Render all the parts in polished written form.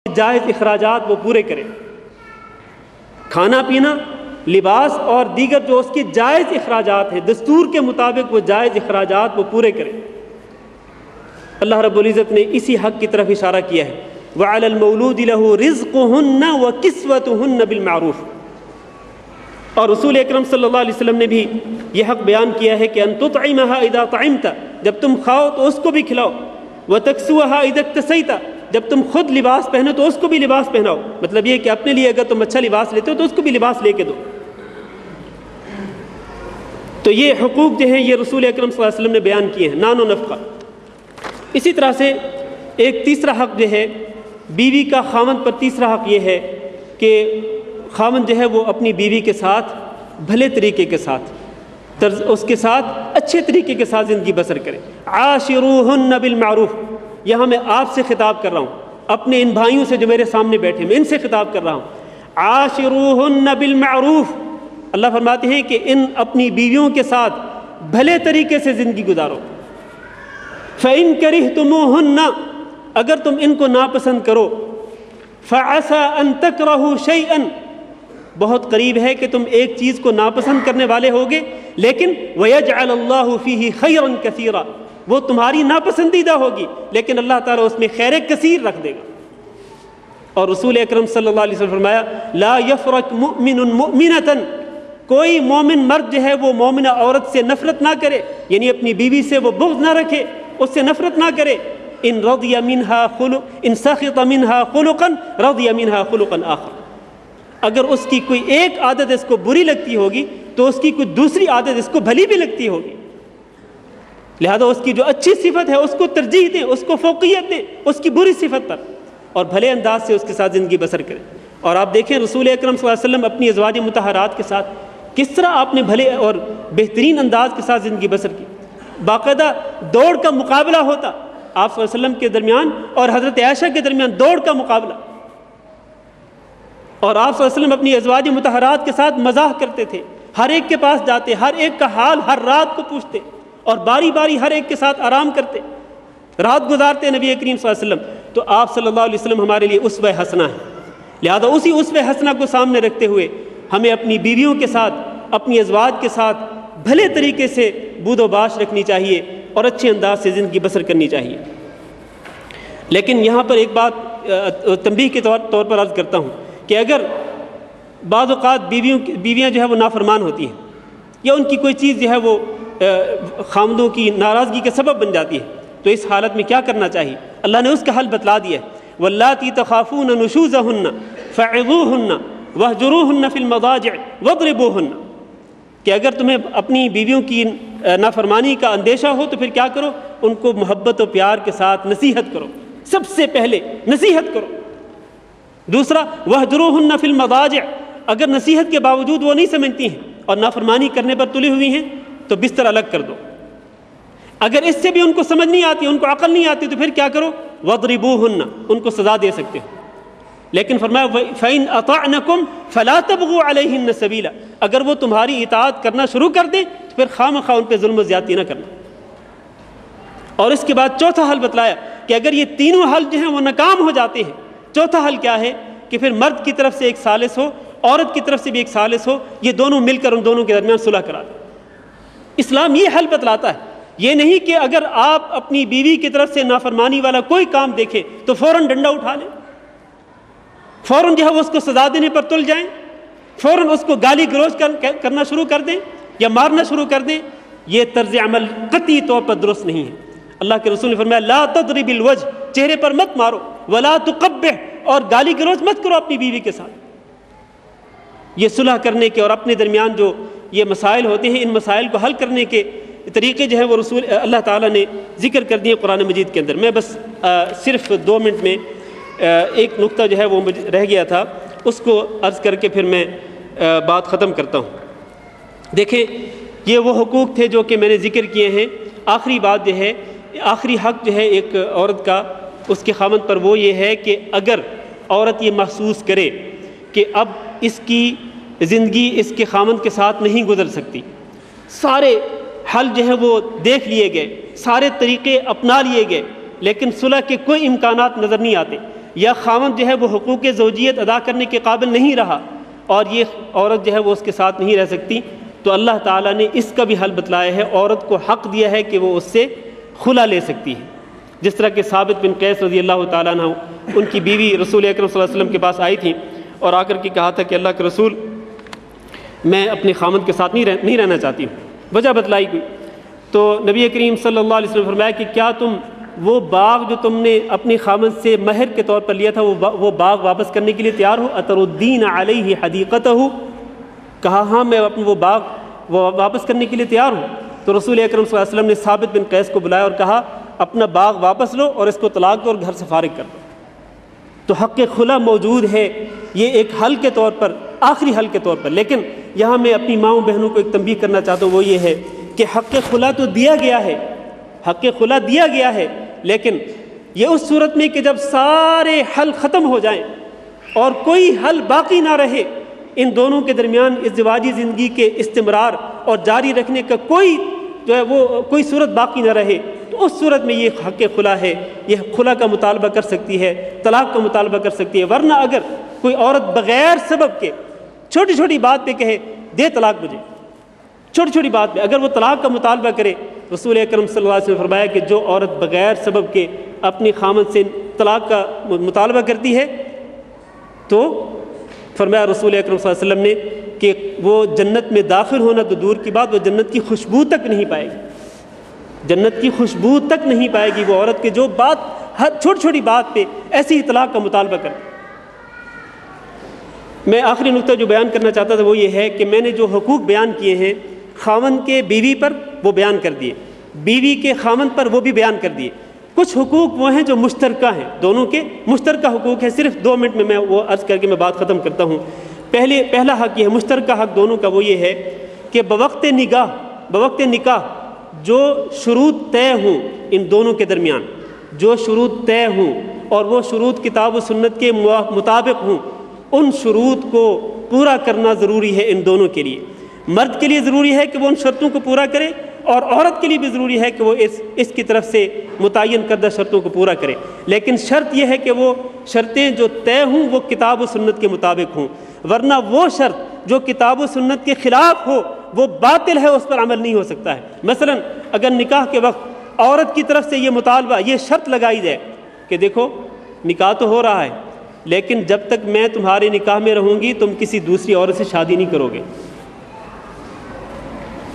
جائز اخراجات وہ پورے کرے، کھانا پینا، لباس اور دیگر جو اس کے جائز اخراجات ہیں دستور کے مطابق وہ جائز اخراجات وہ پورے کرے۔ اللہ رب العزت نے اسی حق کی طرف اشارہ کیا ہے، وَعَلَى الْمَوْلُودِ لَهُ رِزْقُهُنَّ وَكِسْوَتُهُنَّ بِالْمَعْرُوفِ۔ اور رسول اکرم صلی اللہ علیہ وسلم نے بھی یہ حق بیان کیا ہے کہ أَن تُطْعِمَهَا إِذَا طَعِمْتَ، جب تم کھاؤ تو اس کو بھی کھلاؤ، وَتَكْسُوهَا إِذَا اكْتَسَيْتَ، جب تم خود لباس پہنو تو اس کو بھی لباس پہناؤ، مطلب یہ کہ اپنے لیے اگر تم اچھا لباس لیتے ہو تو اس کو بھی لباس لے کے دو۔ تو یہ حقوق جو ہیں یہ رسول اکرم صلی اللہ علیہ وسلم نے بیان کیے ہیں، نان و نفقہ۔ اسی طرح سے ایک تیسرا حق جو ہے بیوی کا خاوند پر، تیسرا حق یہ ہے کہ خاوند جو ہے وہ اپنی بیوی کے ساتھ بھلے طریقے کے ساتھ اس کے ساتھ اچھے طریقے کے ساتھ زندگی بسر کرے۔ عاشروہن بالمعروف، یہاں میں آپ سے خطاب کر رہا ہوں، اپنے ان بھائیوں سے جو میرے سامنے بیٹھے میں ان سے خطاب کر رہا ہوں۔ عاشروہن بالمعروف، اللہ فرماتے ہیں کہ ان اپنی بیویوں کے ساتھ بھلے طریقے سے زندگی گزارو۔ فَإِن كَرِهْتُمُوهُنَّ، اگر تم ان کو ناپسند کرو، فَعَسَىٰ أَن تَكْرَهُوا شَيْئًا، بہت قریب ہے کہ تم ایک چیز کو ناپسند کرنے والے ہوگے، لیکن وَيَجْعَلَ اللَّهُ فِيهِ خَيْرًا كَثِيرًا، وہ تمہاری ناپسندیدہ ہوگی لیکن اللہ تعالیٰ اس میں خیر کثیر رکھ دے گا۔ اور رسول اکرم صلی اللہ علیہ وسلم فرمایا لا یفرق مؤمن مؤمنة، کوئی مومن مرد جو ہے وہ مومنہ عورت سے نفرت نہ کرے، یعنی اپنی بیوی سے وہ بغض نہ رکھے، اس سے نفرت نہ کرے۔ ان رضی منها خلق، ان سخط منها خلقا رضی منها خلقا آخر، اگر اس کی کوئی ایک عادت اس کو بری لگتی ہوگی تو اس کی کوئی دوسری عادت اس کو بھلی بھی لگتی ہوگی، لہذا اس کی جو اچھی صفت ہے اس کو ترجیح دیں، اس کو فوقیت دیں اس کی بری صفت پر، اور بھلے انداز سے اس کے ساتھ زندگی بسر کریں۔ اور آپ دیکھیں رسول اکرم صلی اللہ علیہ وسلم اپنی ازواج مطہرات کے ساتھ کس طرح آپ نے بھلے اور بہترین انداز کے ساتھ زندگی بسر کی۔ باقاعدہ دوڑ کا مقابلہ ہوتا آپ صلی اللہ علیہ وسلم کے درمیان اور حضرت عائشہ کے درمیان، دوڑ کا مقابلہ، اور آپ صلی اللہ علیہ وسلم اپنی ازواج مطہرات کے ساتھ مزاح کرتے تھے، ہر ایک کے پاس جاتے، ہر ایک کا حال ہر رات کو پوچھتے، اور باری باری ہر ایک کے ساتھ آرام کرتے، رات گزارتے نبی کریم صلی اللہ علیہ وسلم۔ تو آپ صلی اللہ علیہ وسلم ہمارے لیے اسوہ حسنہ ہے، لہذا اسی اسوہ حسنہ کو سامنے رکھتے ہوئے ہمیں اپنی بیویوں کے ساتھ، اپنی ازواج کے ساتھ بھلے طریقے سے بود و باش رکھنی چاہیے اور اچھے انداز سے زندگی بسر کرنی چاہیے۔ لیکن یہاں پر ایک بات تنبیہ کے طور پر عرض کرتا ہوں کہ اگر بعض اوقات بیویاں جو ہے وہ نافرمان ہوتی ہیں، یا ان کی کوئی چیز جو ہے وہ خامدوں کی ناراضگی کا سبب بن جاتی ہے، تو اس حالت میں کیا کرنا چاہیے؟ اللہ نے اس کا حل بتلا دیا ہے، واللاتی تخافون نشوزہن فعظوہن واہجروہن فی المضاجع واضربوہن، کہ اگر تمہیں اپنی بیویوں کی نافرمانی کا اندیشہ ہو تو پھر کیا کرو؟ ان کو محبت و پیار کے ساتھ نصیحت کرو، سب سے پہلے نصیحت کرو۔ دوسرا واہجروہن فی المضاجع، اگر نصیحت کے باوجود وہ نہیں سمجھتی ہیں اور نافرمانی کرنے پر تلی ہوئی ہیں تو بستر الگ کر دو۔ اگر اس سے بھی ان کو سمجھ نہیں آتی، ان کو عقل نہیں آتی، تو پھر کیا کرو؟ وَاضْرِبُوهُنَّ، ان کو سزا دے سکتے ہو۔ لیکن فرمایا فَإِنْ أَطَعْنَكُمْ فَلَا تَبْغُوا عَلَيْهِنَّ سَبِيلًا، اگر وہ تمہاری اطاعت کرنا شروع کر دیں تو پھر خواہ ان پہ ظلم و زیادتی نہ کرنا۔ اور اس کے بعد چوتھا حل بتلایا کہ اگر یہ تینوں حل جو ہیں وہ ناکام ہو جاتے ہیں، چوتھا حل کیا ہے کہ پھر مرد کی طرف سے ایک ثالث ہو، عورت کی طرف سے بھی ایک ثالث ہو، یہ دونوں مل کر ان دونوں کے درمیان صلح کرا دیں۔ اسلام یہ حل بتلاتا ہے، یہ نہیں کہ اگر آپ اپنی بیوی کی طرف سے نافرمانی والا کوئی کام دیکھیں تو فوراً ڈنڈا اٹھا لیں، فوراً جو ہے وہ اس کو سزا دینے پر تل جائیں، فوراً اس کو گالی گلوچ کرنا شروع کر دیں یا مارنا شروع کر دیں۔ یہ طرز عمل قطعی طور پر درست نہیں ہے۔ اللہ کے رسول نے فرمایا لا تضرب الوجہ، چہرے پر مت مارو، ولا تقبح، اور گالی گلوچ مت کرو اپنی بیوی کے ساتھ۔ یہ صلح کرنے کے اور اپنے درمیان جو یہ مسائل ہوتے ہیں، ان مسائل کو حل کرنے کے طریقے جو ہیں وہ اللہ تعالیٰ نے ذکر کر دیے قرآن مجید کے اندر۔ میں بس صرف 2 منٹ میں ایک نقطہ جو ہے وہ رہ گیا تھا، اس کو عرض کر کے پھر میں بات ختم کرتا ہوں۔ دیکھیں یہ وہ حقوق تھے جو کہ میں نے ذکر کیے ہیں۔ آخری بات جو ہے، آخری حق جو ہے ایک عورت کا اس کے خاوند پر، وہ یہ ہے کہ اگر عورت یہ محسوس کرے کہ اب اس کی زندگی اس کے خاوند کے ساتھ نہیں گزر سکتی، سارے حل جو ہیں وہ دیکھ لیے گئے، سارے طریقے اپنا لیے گئے، لیکن صلح کے کوئی امکانات نظر نہیں آتے، یا خاوند جو ہے وہ حقوق زوجیت ادا کرنے کے قابل نہیں رہا اور یہ عورت جو ہے وہ اس کے ساتھ نہیں رہ سکتی، تو اللہ تعالیٰ نے اس کا بھی حل بتلایا ہے، عورت کو حق دیا ہے کہ وہ اس سے خلا لے سکتی ہے۔ جس طرح کہ ثابت بن قیس رضی اللہ تعالیٰ عنہ، ان کی بیوی رسول اکرم صلی اللہ علیہ وسلم کے پاس آئی تھیں اور آ کر کے کہا تھا کہ اللہ کے رسول میں اپنے خامند کے ساتھ نہیں رہنا چاہتی ہوں، وجہ بتلائی گئی تو نبی کریم صلی اللہ علیہ وسلم فرمایا کہ کیا تم وہ باغ جو تم نے اپنی خامند سے مہر کے طور پر لیا تھا وہ باغ واپس کرنے کے لیے تیار ہو؟ اتردین علیہ حدیقتہ، کہا ہاں میں وہ باغ واپس کرنے کے لیے تیار ہوں۔ تو رسول اکرم صلی اللہ علیہ وسلم نے ثابت بن قیس کو بلایا اور کہا اپنا باغ واپس لو اور اس کو طلاق دو اور گھر سے فارغ کر دو۔ تو حق خلا موجود ہے، یہ ایک حل کے طور پر، آخری حل کے طور پر۔ لیکن یہاں میں اپنی ماؤں بہنوں کو ایک تنبیہ کرنا چاہتا ہوں، وہ یہ ہے کہ حق خلا تو دیا گیا ہے، حق خلا دیا گیا ہے، لیکن یہ اس صورت میں کہ جب سارے حل ختم ہو جائیں اور کوئی حل باقی نہ رہے، ان دونوں کے درمیان ازدواجی زندگی کے استمرار اور جاری رکھنے کا کوئی جو ہے وہ کوئی صورت باقی نہ رہے، تو اس صورت میں یہ حق خلا ہے، یہ خلا کا مطالبہ کر سکتی ہے، طلاق کا مطالبہ کر سکتی ہے۔ ورنہ اگر کوئی عورت بغیر سبب کے چھوٹی چھوٹی بات پہ کہے دے طلاق مجھے، چھوٹی چھوٹی بات پہ اگر وہ طلاق کا مطالبہ کرے، رسول اکرم صلی اللہ علیہ وسلم نے فرمایا کہ جو عورت بغیر سبب کے اپنی خامد سے طلاق کا مطالبہ کرتی ہے تو فرمایا رسول اکرم صلی اللہ علیہ وسلم نے کہ وہ جنت میں داخل ہونا تو دور کی بات، وہ جنت کی خوشبو تک نہیں پائے گی، جنت کی خوشبو تک نہیں پائے گی وہ عورت کہ جو بات ہر چھوٹی چھوٹی بات پہ ایسی ہی طلاق کا مطالبہ کرتی۔ میں آخری نقطہ جو بیان کرنا چاہتا تھا وہ یہ ہے کہ میں نے جو حقوق بیان کیے ہیں خاوند کے بیوی پر وہ بیان کر دیے، بیوی کے خاوند پر وہ بھی بیان کر دیے۔ کچھ حقوق وہ ہیں جو مشترکہ ہیں، دونوں کے مشترکہ حقوق ہیں، صرف 2 منٹ میں وہ عرض کر کے میں بات ختم کرتا ہوں۔ پہلا حق یہ ہے، مشترکہ حق دونوں کا، وہ یہ ہے کہ بوقت نکاح جو شروط طے ہوں ان دونوں کے درمیان، جو شروط طے ہوں اور وہ شروط کتاب و سنت کے مطابق ہوں، ان شروط کو پورا کرنا ضروری ہے ان دونوں کے لیے۔ مرد کے لیے ضروری ہے کہ وہ ان شرطوں کو پورا کرے اور عورت کے لیے بھی ضروری ہے کہ وہ اس کی طرف سے متعین کردہ شرطوں کو پورا کرے، لیکن شرط یہ ہے کہ وہ شرطیں جو طے ہوں وہ کتاب و سنت کے مطابق ہوں، ورنہ وہ شرط جو کتاب و سنت کے خلاف ہو وہ باطل ہے، اس پر عمل نہیں ہو سکتا ہے۔ مثلا اگر نکاح کے وقت عورت کی طرف سے یہ مطالبہ، یہ شرط لگائی جائے کہ دیکھو نکاح تو ہو رہا ہے لیکن جب تک میں تمہارے نکاح میں رہوں گی تم کسی دوسری عورت سے شادی نہیں کرو گے،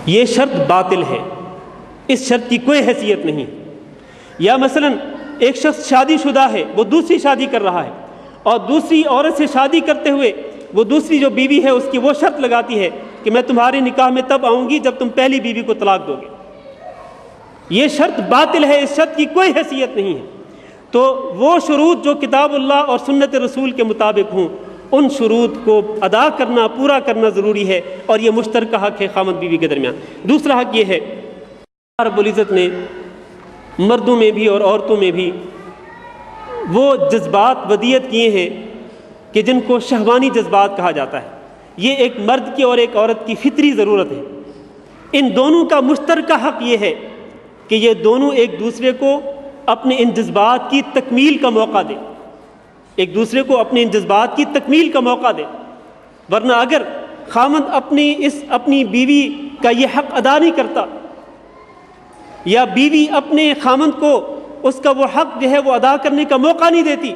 یہ شرط باطل ہے، اس شرط کی کوئی حیثیت نہیں۔ یا مثلا ایک شخص شادی شدہ ہے، وہ دوسری شادی کر رہا ہے اور دوسری عورت سے شادی کرتے ہوئے وہ دوسری جو بیوی ہے اس کی وہ شرط لگاتی ہے کہ میں تمہارے نکاح میں تب آؤں گی جب تم پہلی بیوی کو طلاق دو گے، یہ شرط باطل ہے، اس شرط کی کوئی حیثیت نہیں ہے۔ تو وہ شروط جو کتاب اللہ اور سنت رسول کے مطابق ہوں ان شروط کو ادا کرنا، پورا کرنا ضروری ہے، اور یہ مشترکہ حق ہے خامد بیوی کے درمیان۔ دوسرا حق یہ ہے، اللہ رب العزت نے مردوں میں بھی اور عورتوں میں بھی وہ جذبات ودیت کیے ہیں کہ جن کو شہوانی جذبات کہا جاتا ہے، یہ ایک مرد کی اور ایک عورت کی فطری ضرورت ہے۔ ان دونوں کا مشترکہ حق یہ ہے کہ یہ دونوں ایک دوسرے کو اپنے ان جذبات کی تکمیل کا موقع دیں، ایک دوسرے کو اپنے ان جذبات کی تکمیل کا موقع دیں، ورنہ اگر خامند اپنی بیوی کا یہ حق ادا نہیں کرتا یا بیوی اپنے خامند کو اس کا وہ حق جو ہے وہ ادا کرنے کا موقع نہیں دیتی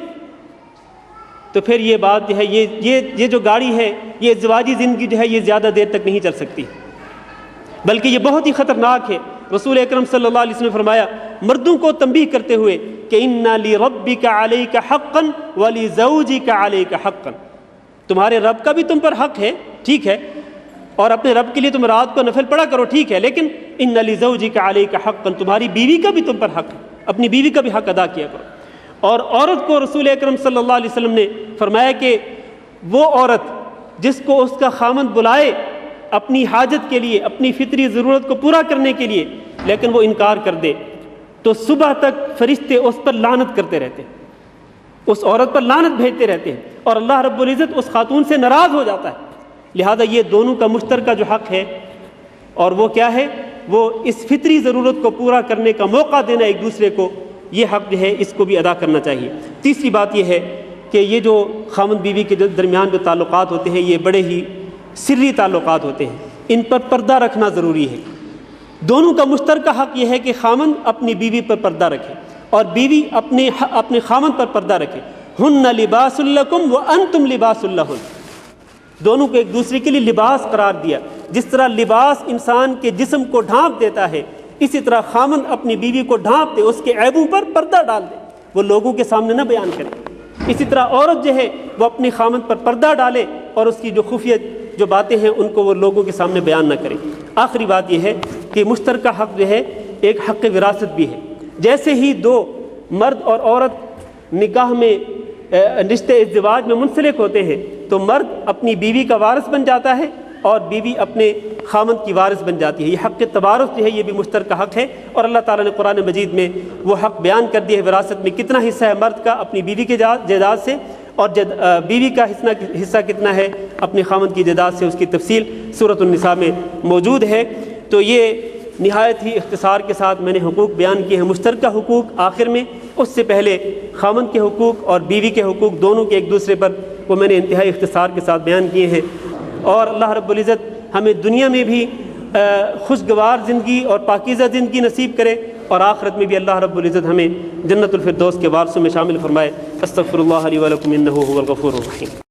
تو پھر یہ بات جو ہے یہ جو گاڑی ہے، یہ ازدواجی زندگی جو ہے یہ زیادہ دیر تک نہیں چل سکتی، بلکہ یہ بہت ہی خطرناک ہے۔ رسول اکرم صلی اللہ علیہ وسلم نے فرمایا مردوں کو تنبیہ کرتے ہوئے کہ اِنَّ لِرَبِّكَ عَلَيْكَ حَقًّا وَلِزَوْجِكَ عَلَيْكَ حَقًّا، تمہارے رب کا بھی تم پر حق ہے، ٹھیک ہے، اور اپنے رب کے لیے تم رات کو نفل پڑھا کرو، ٹھیک ہے، لیکن اِنَّ لِزَوْجِكَ عَلَيْكَ حَقًّا، تمہاری بیوی کا بھی تم پر حق ہے، اپنی بیوی کا بھی حق ادا کیا کرو۔ اور عورت کو رسول اکرم صلی اللہ علیہ وسلم نے فرمایا کہ وہ عورت جس کو اس کا خامند بلائے اپنی حاجت کے لیے، اپنی فطری ضرورت کو پورا کرنے کے لیے، لیکن وہ انکار کر دے تو صبح تک فرشتے اس پر لعنت کرتے رہتے ہیں، اس عورت پر لعنت بھیجتے رہتے ہیں، اور اللہ رب العزت اس خاتون سے ناراض ہو جاتا ہے۔ لہذا یہ دونوں کا مشترکہ جو حق ہے، اور وہ کیا ہے، وہ اس فطری ضرورت کو پورا کرنے کا موقع دینا ایک دوسرے کو، یہ حق جو ہے اس کو بھی ادا کرنا چاہیے۔ تیسری بات یہ ہے کہ یہ جو خاوند بیوی کے درمیان جو تعلقات ہوتے ہیں یہ بڑے ہی سری تعلقات ہوتے ہیں، ان پر پردہ رکھنا ضروری ہے۔ دونوں کا مشترکہ حق یہ ہے کہ خاوند اپنی بیوی پر پردہ رکھے اور بیوی اپنے خاوند پر پردہ رکھے۔ ہن لباس لکم وانتم لباس لہن، دونوں کو ایک دوسرے کے لیے لباس قرار دیا۔ جس طرح لباس انسان کے جسم کو ڈھانپ دیتا ہے، اسی طرح خاوند اپنی بیوی کو ڈھانپ دے، اس کے عیبوں پر پردہ ڈال دے، وہ لوگوں کے سامنے نہ بیان کرے۔ اسی طرح عورت جو ہے وہ اپنے خاوند پر پردہ ڈالے اور اس کی جو خفیہ جو باتیں ہیں ان کو وہ لوگوں کے سامنے بیان نہ کرے۔ آخری بات یہ ہے کہ مشترکہ حق جو ہے ایک حق وراثت بھی ہے۔ جیسے ہی دو مرد اور عورت نکاح میں رشتے ازدواج میں منسلک ہوتے ہیں تو مرد اپنی بیوی کا وارث بن جاتا ہے اور بیوی اپنے خاوند کی وارث بن جاتی ہے۔ یہ حق توارث جو ہے یہ بھی مشترکہ حق ہے، اور اللہ تعالیٰ نے قرآن مجید میں وہ حق بیان کر دیا ہے۔ وراثت میں کتنا حصہ ہے مرد کا اپنی بیوی کی جائیداد سے، اور بیوی کا حصہ کتنا ہے اپنے خاوند کی جائیداد سے، اس کی تفصیل سورۃ النساء میں موجود ہے۔ تو یہ نہایت ہی اختصار کے ساتھ میں نے حقوق بیان کیے ہیں، مشترکہ حقوق آخر میں، اس سے پہلے خاوند کے حقوق اور بیوی کے حقوق دونوں کے ایک دوسرے پر وہ میں نے انتہائی اختصار کے ساتھ بیان کیے ہیں۔ اور اللہ رب العزت ہمیں دنیا میں بھی خوشگوار زندگی اور پاکیزہ زندگی نصیب کرے، اور آخرت میں بھی اللہ رب العزت ہمیں جنت الفردوس کے وارثوں میں شامل فرمائے۔ استغفر اللہ لی ولکم انہ هو الغفور الرحیم۔